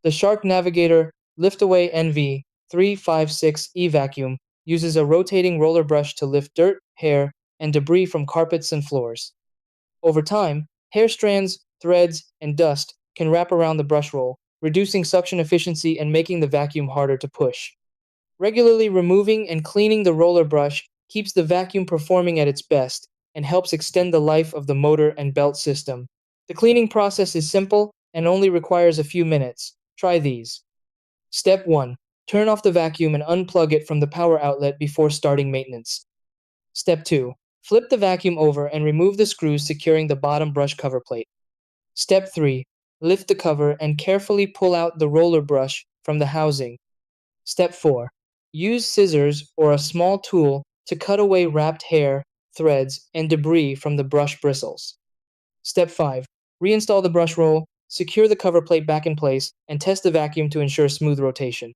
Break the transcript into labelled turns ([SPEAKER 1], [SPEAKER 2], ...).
[SPEAKER 1] The Shark Navigator Lift-Away NV356E vacuum uses a rotating roller brush to lift dirt, hair, and debris from carpets and floors. Over time, hair strands, threads, and dust can wrap around the brush roll, reducing suction efficiency and making the vacuum harder to push. Regularly removing and cleaning the roller brush keeps the vacuum performing at its best and helps extend the life of the motor and belt system. The cleaning process is simple and only requires a few minutes. Try these. Step 1. Turn off the vacuum and unplug it from the power outlet before starting maintenance. Step 2. Flip the vacuum over and remove the screws securing the bottom brush cover plate. Step 3. Lift the cover and carefully pull out the roller brush from the housing. Step 4. Use scissors or a small tool to cut away wrapped hair, threads, and debris from the brush bristles. Step 5. Reinstall the brush roll, secure the cover plate back in place, and test the vacuum to ensure smooth rotation.